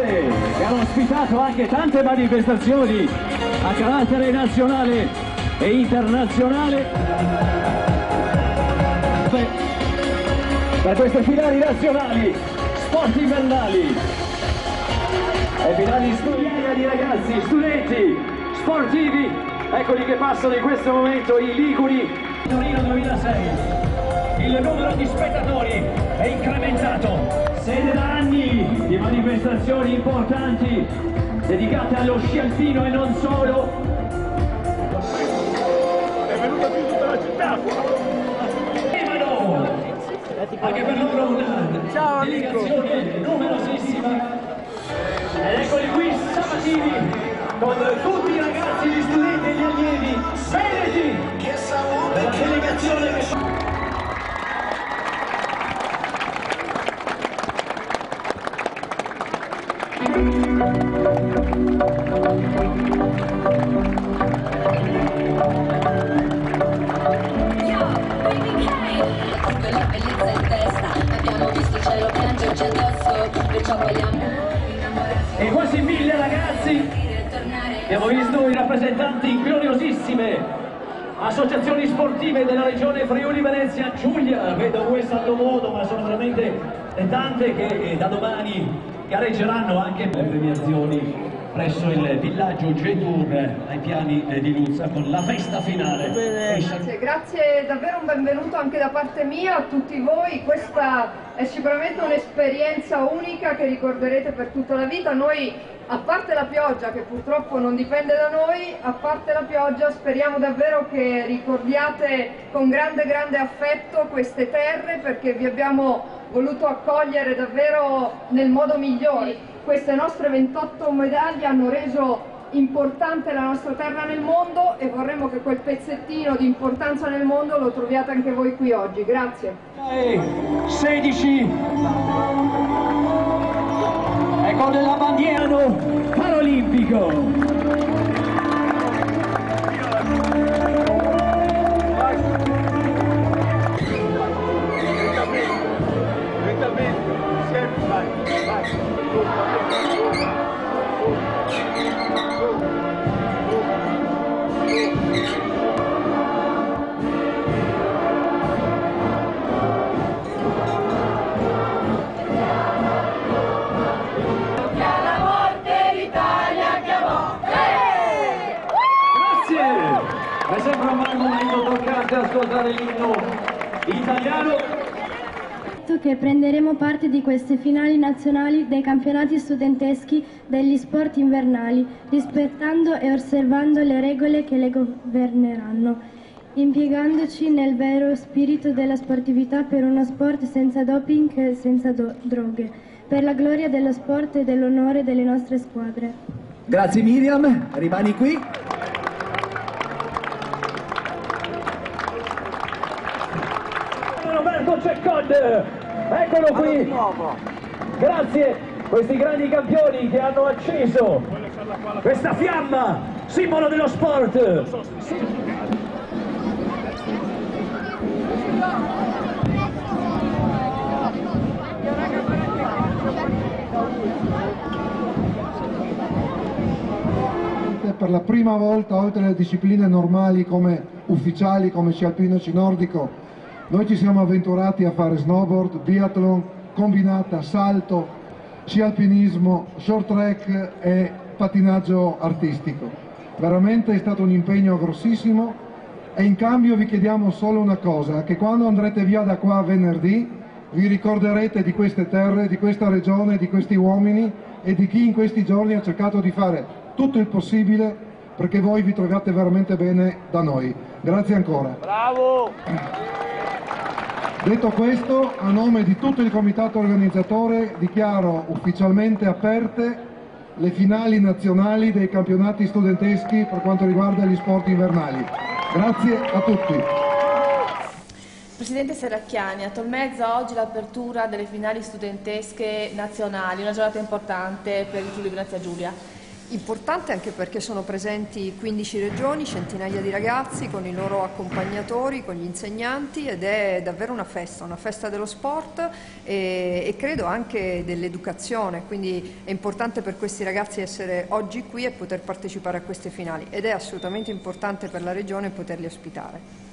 Firenze, che hanno ospitato anche tante manifestazioni a carattere nazionale e internazionale per queste finali nazionali, sport invernali e finali studiali di ragazzi, studenti, sportivi. Eccoli che passano in questo momento i Liguri. Torino 2006, il numero di spettatori è incrementato. Siete da anni di manifestazioni importanti dedicate allo sci alpino e non solo. È venuta più tutta la città! Anche per loro una delegazione numerosissima. Ed eccoli qui stamattina con tutti i ragazzi, gli studenti e gli allievi veneti della delegazione che... Quella bellezza in testa, abbiamo visto il cielo piangerci addosso, perciò vogliamo E quasi 1000 ragazzi, abbiamo visto i rappresentanti gloriosissime associazioni sportive della regione Friuli Venezia Giulia, vedo questa a modo, ma sono veramente tante che da domani gareggeranno anche per le premiazioni presso il villaggio Gedur ai piani di Luzza con la festa finale. Grazie, davvero un benvenuto anche da parte mia a tutti voi. Questa è sicuramente un'esperienza unica che ricorderete per tutta la vita. Noi, a parte la pioggia che purtroppo non dipende da noi, a parte la pioggia speriamo davvero che ricordiate con grande affetto queste terre, perché vi abbiamo voluto accogliere davvero nel modo migliore. Queste nostre 28 medaglie hanno reso importante la nostra terra nel mondo e vorremmo che quel pezzettino di importanza nel mondo lo troviate anche voi qui oggi. Grazie. 16 ecco della bandiera paralimpico. Mi sembra un bel momento toccante ascoltare l'inno italiano. Che prenderemo parte di queste finali nazionali dei campionati studenteschi degli sport invernali, rispettando e osservando le regole che le governeranno, impiegandoci nel vero spirito della sportività per uno sport senza doping e senza droghe, per la gloria dello sport e dell'onore delle nostre squadre. Grazie Miriam, rimani qui. Roberto Ceccon, eccolo qui, grazie, questi grandi campioni che hanno acceso questa fiamma, simbolo dello sport. Per la prima volta, oltre alle discipline normali come ufficiali, come sci alpino e sci nordico, noi ci siamo avventurati a fare snowboard, biathlon, combinata, salto, sci alpinismo, short track e pattinaggio artistico. Veramente è stato un impegno grossissimo e in cambio vi chiediamo solo una cosa, che quando andrete via da qua venerdì vi ricorderete di queste terre, di questa regione, di questi uomini e di chi in questi giorni ha cercato di fare tutto il possibile perché voi vi troviate veramente bene da noi. Grazie ancora. Bravo! Detto questo, a nome di tutto il comitato organizzatore dichiaro ufficialmente aperte le finali nazionali dei campionati studenteschi per quanto riguarda gli sport invernali. Grazie a tutti. Presidente Serracchiani, a Tolmezza oggi l'apertura delle finali studentesche nazionali, una giornata importante per il Friuli Venezia Giulia. Importante anche perché sono presenti 15 regioni, centinaia di ragazzi con i loro accompagnatori, con gli insegnanti, ed è davvero una festa dello sport e credo anche dell'educazione, quindi è importante per questi ragazzi essere oggi qui e poter partecipare a queste finali ed è assolutamente importante per la regione poterli ospitare.